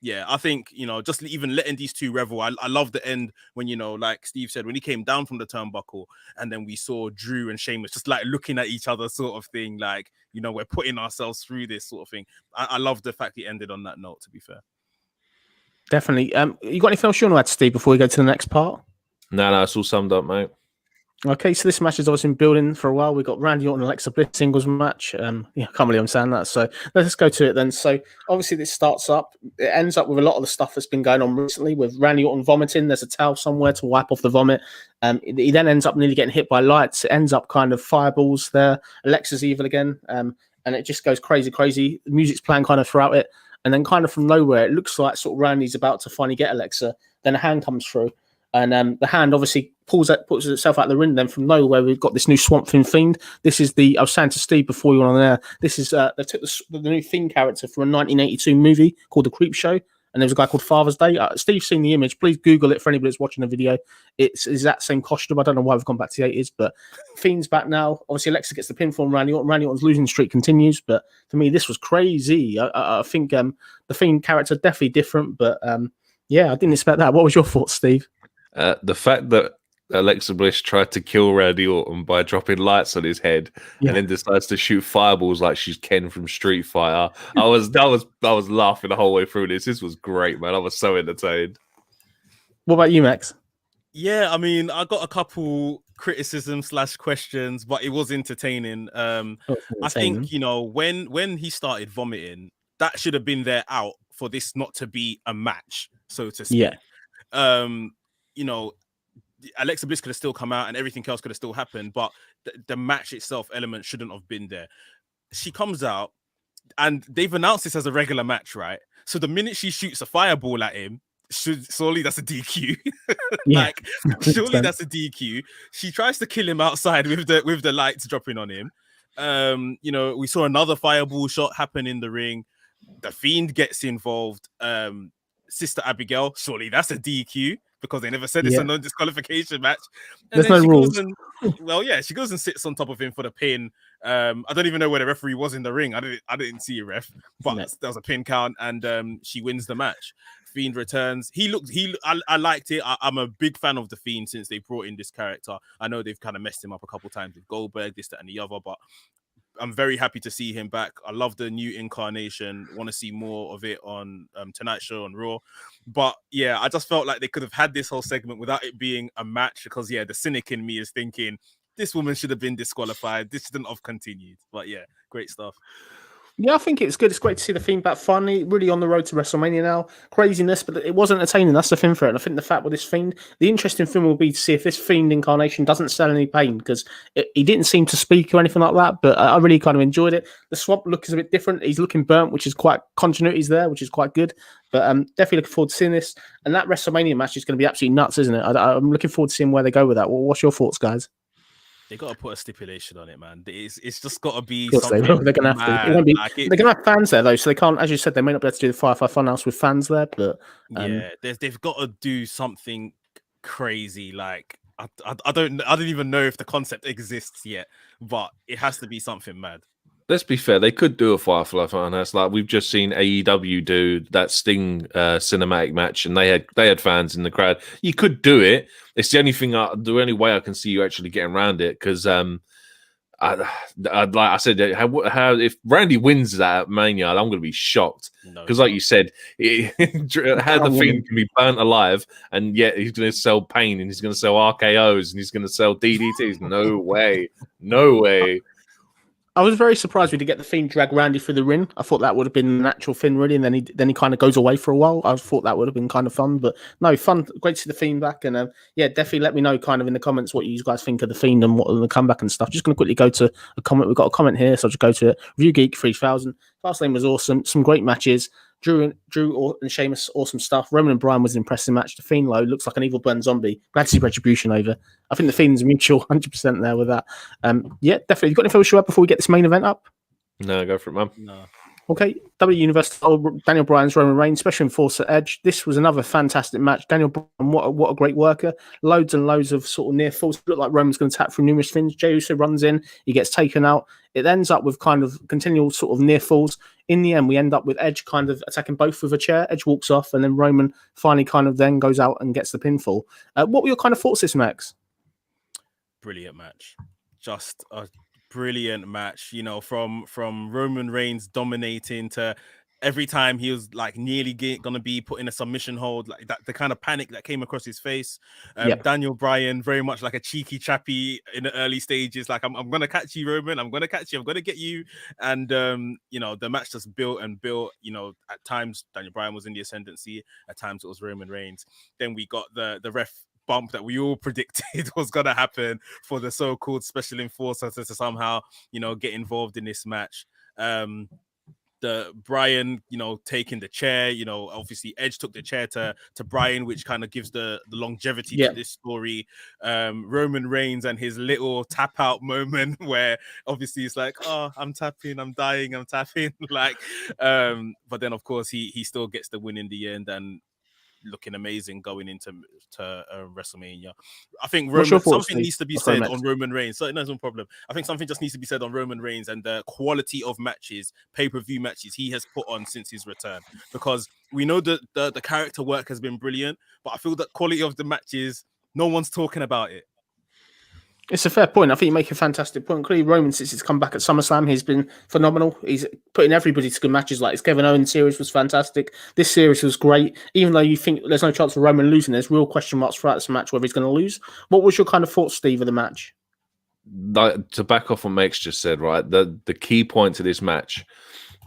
yeah, I think, just even letting these two revel. I love the end when, like Steve said, when he came down from the turnbuckle and then we saw Drew and Sheamus just like looking at each other, sort of thing, like, we're putting ourselves through this sort of thing. I love the fact he ended on that note, to be fair. Definitely. You got anything else you want to add, Steve, before we go to the next part? No, it's all summed up, mate. Okay, so this match has obviously been building for a while. We've got Randy Orton and Alexa Bliss singles match. I can't believe I'm saying that. So let's go to it then. So obviously this starts up. It ends up with a lot of the stuff that's been going on recently with Randy Orton vomiting. There's a towel somewhere to wipe off the vomit. He then ends up nearly getting hit by lights. It ends up kind of fireballs there. Alexa's evil again. And it just goes crazy. The music's playing kind of throughout it. And then kind of from nowhere, it looks like sort of Randy's about to finally get Alexa. Then a hand comes through. And the hand obviously puts itself out of the ring. Then from nowhere, we've got this new Swamp Thing Fiend. This is I was saying to Steve before we went on there, this is, they took the new Fiend character from a 1982 movie called The Creep Show. And there was a guy called Father's Day. Steve's seen the image. Please Google it for anybody that's watching the video. It's that same costume. I don't know why we've gone back to the 80s, but Fiend's back now. Obviously, Alexa gets the pin from Randy Orton. Randy Orton's losing streak continues, but to me, this was crazy. I think the Fiend character definitely different, but yeah, I didn't expect that. What was your thoughts, Steve? The fact that Alexa Bliss tried to kill Randy Orton by dropping lights on his head, and then decides to shoot fireballs like she's Ken from Street Fighter. I was laughing the whole way through this. This was great, man. I was so entertained. What about you, Max? Yeah, I mean, I got a couple criticisms / questions, but it was entertaining. I think, when he started vomiting, that should have been there out for this not to be a match, so to speak. Yeah. Alexa Bliss could have still come out and everything else could have still happened, but the match itself element shouldn't have been there. She comes out and they've announced this as a regular match, right? So the minute she shoots a fireball at him, surely that's a DQ. Yeah. Like, surely that's a DQ. She tries to kill him outside with the lights dropping on him. We saw another fireball shot happen in the ring. The Fiend gets involved. Sister Abigail, surely that's a DQ because they never said it's a non-disqualification match. And There's then no she rules. goes and she goes and sits on top of him for the pin. I don't even know where the referee was in the ring. I didn't see a ref, but there was a pin count, and she wins the match. Fiend returns. I liked it. I'm a big fan of the Fiend since they brought in this character. I know they've kind of messed him up a couple times with Goldberg, this, that, and the other, but I'm very happy to see him back. I love the new incarnation. Want to see more of it on Tonight Show on Raw. But yeah, I just felt like they could have had this whole segment without it being a match because the cynic in me is thinking this woman should have been disqualified. This shouldn't have continued. But yeah, great stuff. Yeah, I think it's good. It's great to see the Fiend back finally, really on the road to WrestleMania now. Craziness, but it wasn't entertaining. That's the thing for it. And I think the fact with this Fiend, the interesting thing will be to see if this Fiend incarnation doesn't sell any pain because he didn't seem to speak or anything like that. But I really kind of enjoyed it. The swamp look is a bit different. He's looking burnt, which is quite continuity's there, which is quite good. But definitely looking forward to seeing this. And that WrestleMania match is going to be absolutely nuts, isn't it? I'm looking forward to seing where they go with that. Well, what's your thoughts, guys? They got to put a stipulation on it, man. It's just got to be something. They're going to have to. It won't be, they're going to have fans there, though, so they can't, as you said, they may not be able to do the Firefly Funhouse with fans there, but... they've got to do something crazy. Like, I don't even know if the concept exists yet, but it has to be something mad. Let's be fair, they could do a Firefly Funhouse. Like we've just seen AEW do that Sting cinematic match, and they had fans in the crowd. You could do it. It's the only way I can see you actually getting around it. Because like I said, how if Randy wins that Mania, I'm going to be shocked. Because like you said, how the Fiend can be burnt alive, and yet he's going to sell pain, and he's going to sell RKOs, and he's going to sell DDTs. No way, no way. I was very surprised we did get the Fiend drag Randy through the ring. I thought that would have been the natural thing, really, and then he kind of goes away for a while. I thought that would have been kind of fun, but no, fun. Great to see the Fiend back, and definitely let me know kind of in the comments what you guys think of the Fiend and what the comeback and stuff. Just going to quickly go to a comment. We've got a comment here, so I'll just go to it. Review Geek 3000. Fastlane was awesome. Some great matches. Drew and Sheamus, awesome stuff. Roman and Bryan was an impressive match. The Fiend low looks like an evil burn zombie. Glad to see Retribution over. I think the Fiend's mutual 100% there with that. Definitely. You got anything else before we get this main event up? No, go for it, man. No. Okay, W Universe, Daniel Bryan's Roman Reigns, Special Enforcer Edge. This was another fantastic match. Daniel Bryan, what a great worker. Loads and loads of sort of near falls. Look like Roman's going to tap through numerous things. Jey Uso runs in, he gets taken out. It ends up with kind of continual sort of near falls. In the end, we end up with Edge kind of attacking both with a chair. Edge walks off, and then Roman finally kind of then goes out and gets the pinfall. What were your kind of thoughts this, Max? Brilliant match. Just a brilliant match, from Roman Reigns dominating to every time he was like nearly gonna be put in a submission hold, like that, the kind of panic that came across his face. Daniel Bryan, very much like a cheeky chappy in the early stages, like I'm gonna catch you, Roman, I'm gonna catch you, I'm gonna get you. And the match just built and built. At times Daniel Bryan was in the ascendancy, at times it was Roman Reigns. Then we got the ref bump that we all predicted was going to happen for the so-called special enforcer to somehow, get involved in this match. The Bryan, taking the chair, obviously Edge took the chair to Bryan, which kind of gives the longevity to this story. Roman Reigns and his little tap out moment where obviously it's like, oh, I'm tapping, I'm dying, I'm tapping. But then of course he still gets the win in the end and looking amazing going into WrestleMania. I think something needs to be said on Roman Reigns. So no problem. I think something just needs to be said on Roman Reigns and the quality of matches, pay-per-view matches he has put on since his return. Because we know that the character work has been brilliant, but I feel that quality of the matches, no one's talking about it. It's a fair point. I think you make a fantastic point. Clearly, Roman, since he's come back at SummerSlam, he's been phenomenal. He's putting everybody to good matches. Like his Kevin Owens series was fantastic. This series was great. Even though you think there's no chance of Roman losing, there's real question marks throughout this match whether he's going to lose. What was your kind of thoughts, Steve, of the match? To back off what Max just said, right? The key point to this match,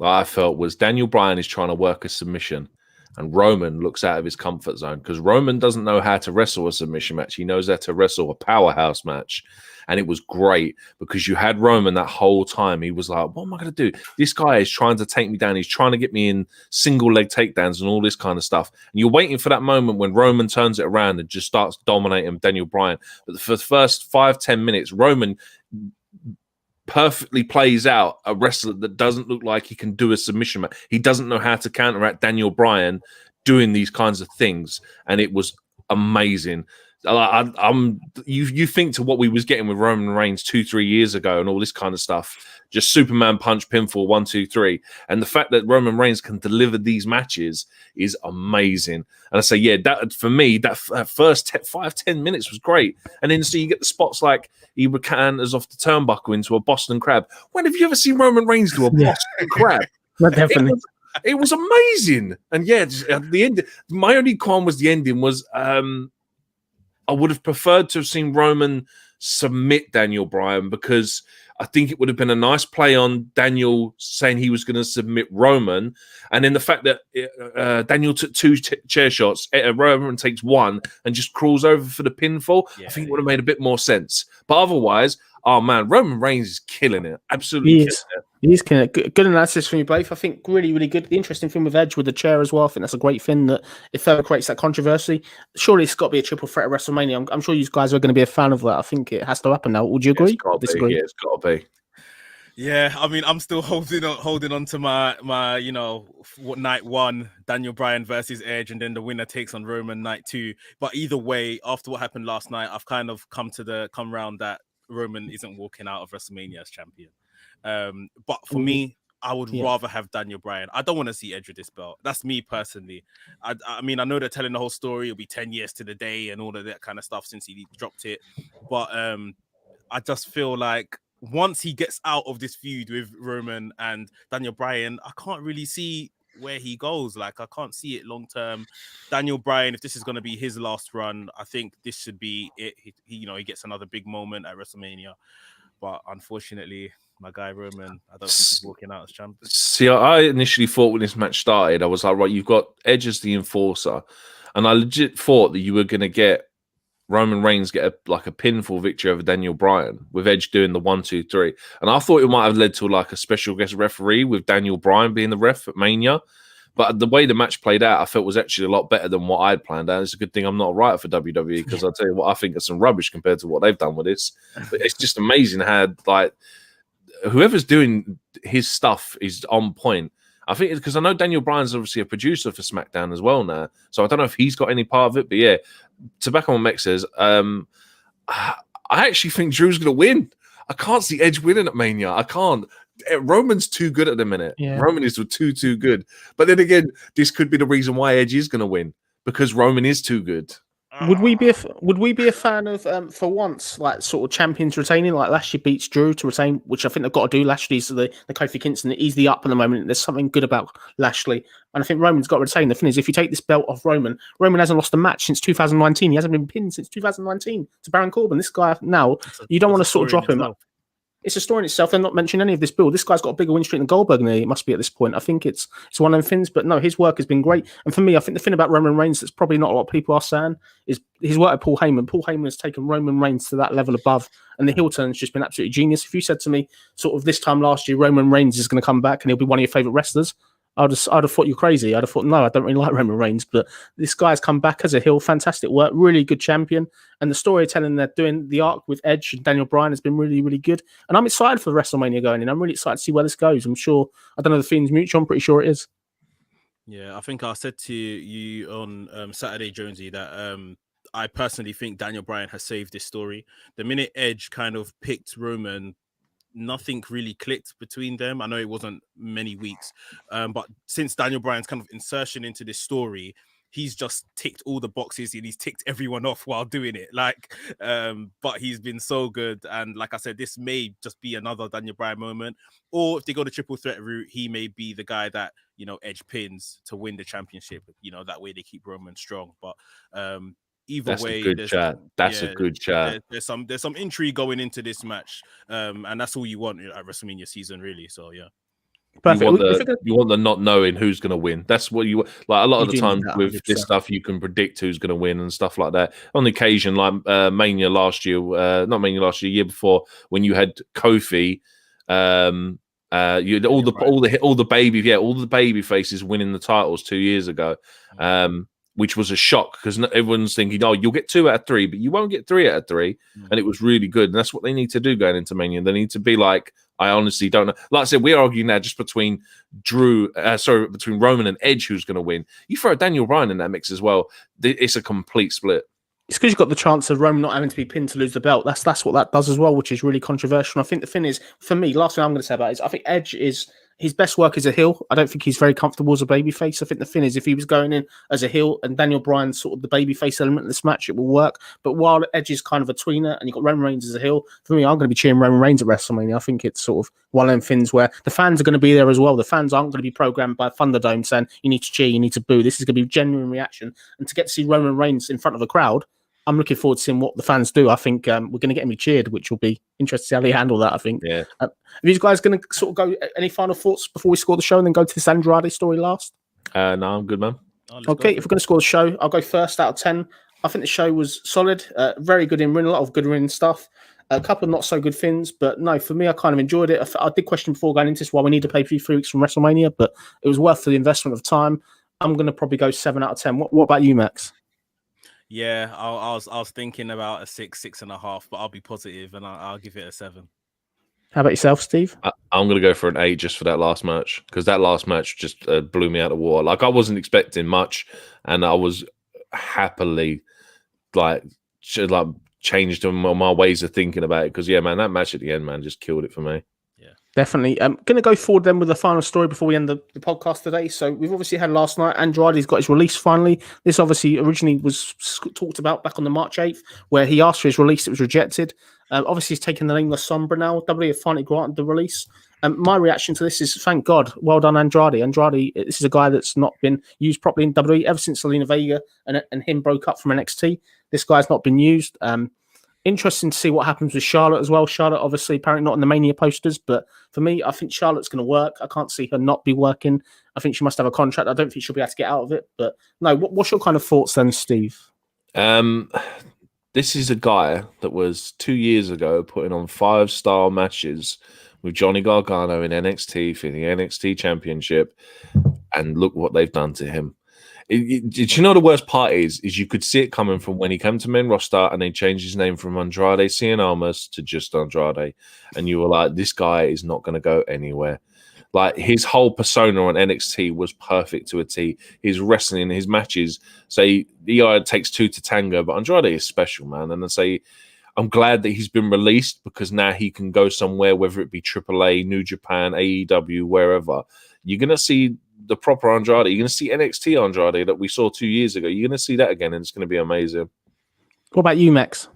I felt, was Daniel Bryan is trying to work a submission. and Roman looks out of his comfort zone because Roman doesn't know how to wrestle a submission match. He knows how to wrestle a powerhouse match. And it was great because you had Roman that whole time. He was like, what am I going to do? This guy is trying to take me down. He's trying to get me in single leg takedowns and all this kind of stuff. And you're waiting for that moment when Roman turns it around and just starts dominating Daniel Bryan. But for the first 5-10 minutes, Roman perfectly plays out a wrestler that doesn't look like he can do a submission match. He doesn't know how to counteract Daniel Bryan doing these kinds of things. And it was amazing. You think to what we was getting with Roman Reigns 2-3 years ago and all this kind of stuff, just Superman punch, pinfall, 1, 2, 3, and the fact that Roman Reigns can deliver these matches is amazing. And I say, yeah, that for me, that first 5-10 minutes was great, and then so you get the spots like he canters off the turnbuckle into a Boston Crab. When have you ever seen Roman Reigns do a Boston Crab? No, definitely. It was amazing, and yeah, at the end, my only qualm was the ending was. I would have preferred to have seen Roman submit Daniel Bryan because I think it would have been a nice play on Daniel saying he was going to submit Roman. And then the fact that Daniel took 2 chair shots, Roman takes 1 and just crawls over for the pinfall. I think it would have made a bit more sense. But otherwise, oh man, Roman Reigns is killing it. Absolutely killing it. He's killing it. Good analysis from you both. I think really, really good. The interesting thing with Edge with the chair as well, I think that's a great thing that it further creates that controversy. Surely it's got to be a triple threat at WrestleMania. I'm sure you guys are going to be a fan of that. I think it has to happen now. Would you agree? Disagree? Yeah, it's got to be. Yeah, I mean, I'm still holding on to my night 1, Daniel Bryan versus Edge, and then the winner takes on Roman night 2. But either way, after what happened last night, I've kind of come round that Roman isn't walking out of WrestleMania as champion. But for me, I would rather have Daniel Bryan. I don't want to see Edge with this belt. That's me personally. I mean, I know they're telling the whole story. It'll be 10 years to the day and all of that kind of stuff since he dropped it. But I just feel like once he gets out of this feud with Roman and Daniel Bryan, I can't really see where he goes. Like, I can't see it long term. Daniel Bryan, if this is going to be his last run, I think this should be it. He gets another big moment at WrestleMania. But unfortunately, my guy Roman, I don't think he's walking out as champion. See, I initially thought when this match started, I was like, right, you've got Edge as the enforcer. And I legit thought that you were going to get Roman Reigns get a pinfall victory over Daniel Bryan with Edge doing the 1, 2, 3. And I thought it might have led to like a special guest referee with Daniel Bryan being the ref at Mania. But the way the match played out, I felt was actually a lot better than what I'd planned. And it's a good thing I'm not a writer for WWE because I'll tell you what, I think it's some rubbish compared to what they've done with this. But it's just amazing how like whoever's doing his stuff is on point. I think it's because I know Daniel Bryan's obviously a producer for SmackDown as well now. So I don't know if he's got any part of it. But yeah, to back on what Mex says, I actually think Drew's going to win. I can't see Edge winning at Mania. I can't. Roman's too good at the minute. Yeah. Roman is too good. But then again, this could be the reason why Edge is going to win because Roman is too good. Would we be a fan of for once like sort of champions retaining like Lashley beats Drew to retain, which I think they've got to do. Lashley's the Kofi Kingston, he's the up at the moment. There's something good about Lashley, and I think Roman's got to retain. The thing is, if you take this belt off Roman hasn't lost a match since 2019. He hasn't been pinned since 2019 to Baron Corbin. This guy now, you don't want to sort of drop him up. It's a story in itself. They're not mentioning any of this build. This guy's got a bigger win streak than Goldberg than it must be at this point. I think it's one of them things. But no, his work has been great. And for me, I think the thing about Roman Reigns that's probably not a lot of people are saying is his work with Paul Heyman. Paul Heyman has taken Roman Reigns to that level above. And the heel turn's just been absolutely genius. If you said to me sort of this time last year, Roman Reigns is going to come back and he'll be one of your favourite wrestlers, I'd have thought you're crazy. I'd have thought, no, I don't really like Roman Reigns, but this guy's come back as a heel. Fantastic work, really good champion. And the storytelling they're doing, the arc with Edge and Daniel Bryan has been really, really good. And I'm excited for WrestleMania going in. I'm really excited to see where this goes. I'm sure, I don't know, the feeling's mutual. I'm pretty sure it is. Yeah, I think I said to you on Saturday, Jonesy, that I personally think Daniel Bryan has saved this story. The minute Edge kind of picked Roman, nothing really clicked between them. I know it wasn't many weeks, but since Daniel Bryan's kind of insertion into this story, he's just ticked all the boxes and he's ticked everyone off while doing it. But he's been so good. And like I said, this may just be another Daniel Bryan moment. Or if they go the triple threat route, he may be the guy that, Edge pins to win the championship. That way they keep Roman strong. But either way, a good chat. That's a good chat. There's some intrigue going into this match, and that's all you want at WrestleMania season, really. So yeah. Perfect. You want the not knowing who's going to win. That's what you like. A lot of the time with this stuff, you can predict who's going to win and stuff like that. On the occasion, like Mania last year, not Mania last year, year before, when you had Kofi, you had all the baby faces winning the titles 2 years ago, which was a shock because everyone's thinking, oh, you'll get 2 out of 3, but you won't get 3 out of 3, and it was really good. And that's what they need to do going into Mania. They need to be like, I honestly don't know. Like I said, we're arguing now just between between Roman and Edge who's going to win. You throw Daniel Bryan in that mix as well, it's a complete split. It's because you've got the chance of Roman not having to be pinned to lose the belt. That's what that does as well, which is really controversial. And I think the thing is, for me, last thing I'm going to say about it is I think Edge is his best work as a heel. I don't think he's very comfortable as a babyface. I think the thing is, if he was going in as a heel and Daniel Bryan's sort of the babyface element of this match, it will work. But while Edge is kind of a tweener and you've got Roman Reigns as a heel, for me, I'm going to be cheering Roman Reigns at WrestleMania. I think it's sort of one of them things where the fans are going to be there as well. The fans aren't going to be programmed by Thunderdome saying, you need to cheer, you need to boo. This is going to be a genuine reaction. And to get to see Roman Reigns in front of a crowd, I'm looking forward to seeing what the fans do. I think we're going to get him cheered, which will be interesting to see how they handle that, I think. Yeah. Are you guys going to sort of go, any final thoughts before we score the show and then go to this Andrade story last? No, I'm good, man. Okay, if we're going to score the show, I'll go first out of 10. I think the show was solid, very good in ring, a lot of good ring stuff. A couple of not so good things, but no, for me, I kind of enjoyed it. I did question before going into this why we need to pay 3 weeks from WrestleMania, but it was worth the investment of time. I'm going to probably go 7 out of 10. What about you, Max? Yeah, I was thinking about a 6.5, but I'll be positive and I'll give it a 7. How about yourself, Steve? I'm going to go for an 8 just for that last match, because that last match just blew me out of the water. Like, I wasn't expecting much, and I was happily changed on my ways of thinking about it. Because yeah, man, that match at the end, man, just killed it for me. Definitely. I'm going to go forward then with the final story before we end the podcast today. So we've obviously had last night, Andrade's got his release finally. This obviously originally was talked about back on the March 8th, where he asked for his release. It was rejected. Obviously, he's taken the name La Sombra now. WWE have finally granted the release. My reaction to this is, thank God. Well done, Andrade. Andrade, this is a guy that's not been used properly in WWE ever since Selena Vega and him broke up from NXT. This guy's not been used. Interesting to see what happens with Charlotte as well. Charlotte, obviously, apparently not in the Mania posters, but for me, I think Charlotte's going to work. I can't see her not be working. I think she must have a contract. I don't think she'll be able to get out of it. But no, what's your kind of thoughts then, Steve? This is a guy that was 2 years ago putting on 5-star matches with Johnny Gargano in NXT for the NXT Championship, and look what they've done to him. Did you know the worst part is you could see it coming from when he came to main roster and they changed his name from Andrade Cien Almas to just Andrade, and you were like, this guy is not going to go anywhere. Like, his whole persona on NXT was perfect to a T. His wrestling, his matches, say it takes 2 to tango, but Andrade is special, man. And I say, I'm glad that he's been released, because now he can go somewhere, whether it be AAA, New Japan, AEW, wherever. You're going to see the proper Andrade. You're going to see NXT Andrade that we saw 2 years ago. You're going to see that again, and it's going to be amazing. What about you, Max?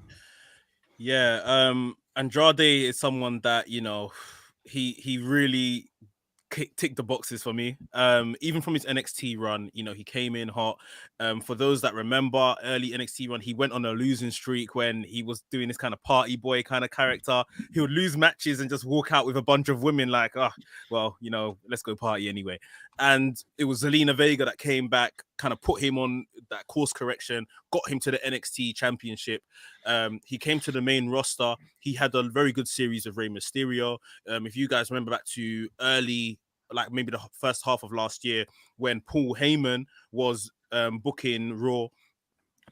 Yeah, Andrade is someone that, you know, he really ticked the boxes for me. Even from his NXT run, you know, he came in hot. For those that remember early NXT run, he went on a losing streak when he was doing this kind of party boy kind of character. He would lose matches and just walk out with a bunch of women like, well, you know, let's go party anyway. And it was Zelina Vega that came back, kind of put him on that course correction, got him to the NXT Championship. He came to the main roster. He had a very good series of Rey Mysterio. If you guys remember back to early, like maybe the first half of last year, when Paul Heyman was booking Raw,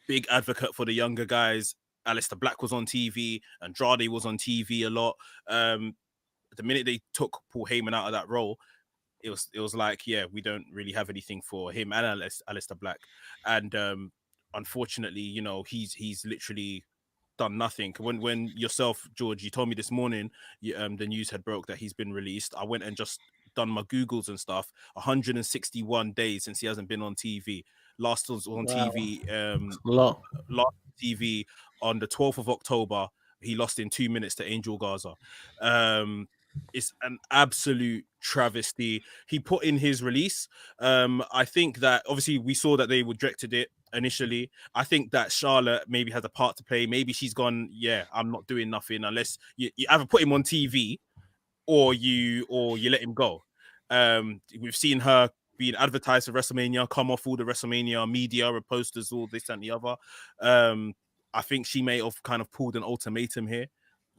big advocate for the younger guys. Aleister Black was on TV. Andrade was on TV a lot. The minute they took Paul Heyman out of that role, it was like, yeah, we don't really have anything for him and Aleister Black. And unfortunately, you know, he's literally done nothing. When yourself, George, you told me this morning, the news had broke that he's been released, I went and just done my Googles and stuff. 161 days since he hasn't been on TV. Last was on TV. Last TV on the 12th of October. He lost in 2 minutes to Angel Garza. It's an absolute travesty. He put in his release. I think that obviously we saw that they rejected it initially. I think that Charlotte maybe has a part to play. Maybe she's gone, yeah, I'm not doing nothing unless you either put him on TV or you let him go. We've seen her being advertised for WrestleMania, come off all the WrestleMania media, posters, all this and the other. I think she may have kind of pulled an ultimatum here.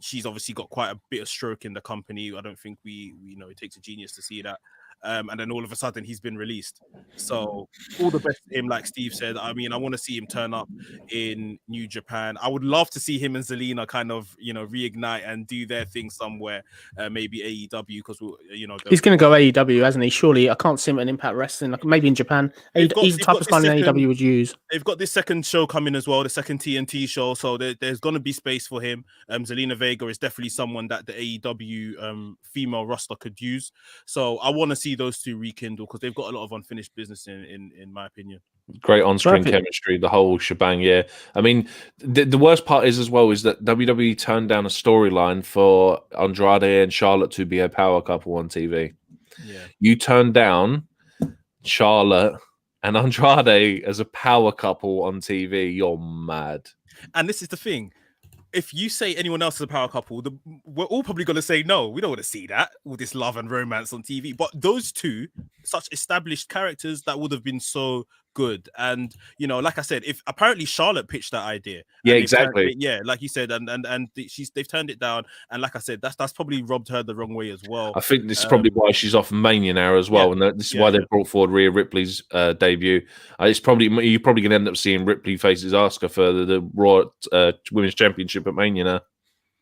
She's obviously got quite a bit of stroke in the company. I don't think we know it takes a genius to see that. And then all of a sudden he's been released. So all the best to him, like Steve said. I mean, I want to see him turn up in New Japan. I would love to see him and Zelina kind of, reignite and do their thing somewhere, maybe AEW, because he's going to go AEW, hasn't he? Surely I can't see him in Impact Wrestling, like maybe in Japan. He's the type of style AEW would use. They've got this second show coming as well, the second TNT show, so there's going to be space for him. Zelina Vega is definitely someone that the AEW female roster could use. So I want to see those two rekindle because they've got a lot of unfinished business in my opinion. Great on-screen chemistry, the whole shebang. Yeah, I mean, the worst part is as well is that WWE turned down a storyline for Andrade and Charlotte to be a power couple on TV. Yeah, you turned down Charlotte and Andrade as a power couple on TV. You're mad. And this is the thing. If you say anyone else is a power couple, we're all probably going to say no. We don't want to see that, all this love and romance on TV. But those two, such established characters, that would have been so good. And like I said, if apparently Charlotte pitched that idea, yeah, exactly, like you said, and they've turned it down. And like I said, that's probably rubbed her the wrong way as well. I think this is probably why she's off Mania now as well, and this is why they brought forward Rhea Ripley's debut. You're probably going to end up seeing Ripley faces Asuka for the Raw Women's Championship at Mania now.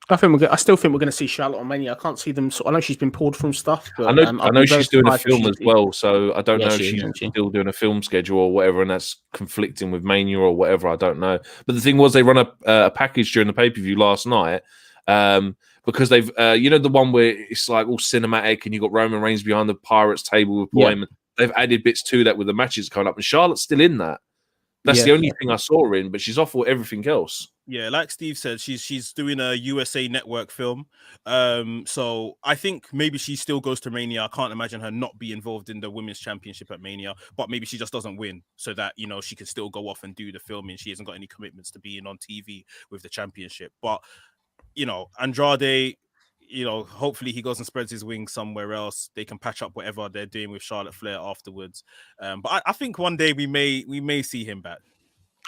I still think we're going to see Charlotte on Mania. I can't see them. I know she's been pulled from stuff, but I know she's doing a film as well. So I don't know if she's she? still doing a film schedule or whatever, and that's conflicting with Mania or whatever. I don't know. But the thing was, they run a package during the pay-per-view last night because they've, the one where it's like all cinematic and you got Roman Reigns behind the Pirates table with Paul Heyman. They've added bits to that with the matches coming up, and Charlotte's still in that. That's the only thing I saw her in, but she's off for everything else. Yeah, like Steve said, she's doing a USA Network film. So I think maybe she still goes to Mania. I can't imagine her not be involved in the Women's Championship at Mania, but maybe she just doesn't win so that, she can still go off and do the filming. She hasn't got any commitments to being on TV with the championship. But, Andrade, hopefully he goes and spreads his wings somewhere else. They can patch up whatever they're doing with Charlotte Flair afterwards. But I think one day we may see him back.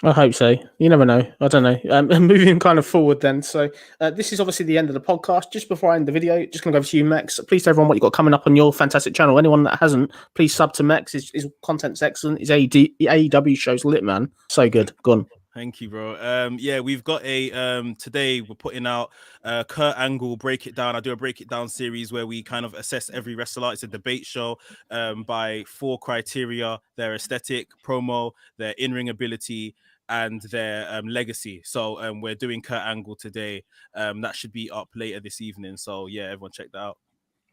I hope so. You never know. I don't know. Moving kind of forward then. So this is obviously the end of the podcast. Just before I end the video, just going to go over to you, Mex. Please tell everyone what you've got coming up on your fantastic channel. Anyone that hasn't, please sub to Mex. His content's excellent. His AEW show's lit, man. So good. Go on. Thank you, bro. We've got today we're putting out Kurt Angle Break It Down. I do a Break It Down series where we kind of assess every wrestler. It's a debate show by 4 criteria: their aesthetic, promo, their in-ring ability, and their legacy. So we're doing Kurt Angle today. That should be up later this evening. So yeah, everyone check that out.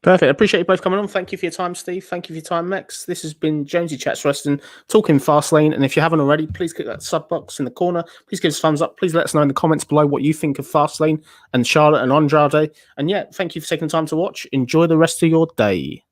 Perfect. I appreciate you both coming on. Thank you for your time, Steve. Thank you for your time, Mex. This has been Jonesy Chats Wrestling, talking Fastlane. And if you haven't already, please click that sub box in the corner. Please give us a thumbs up. Please let us know in the comments below what you think of Fastlane and Charlotte and Andrade. And yeah, thank you for taking the time to watch. Enjoy the rest of your day.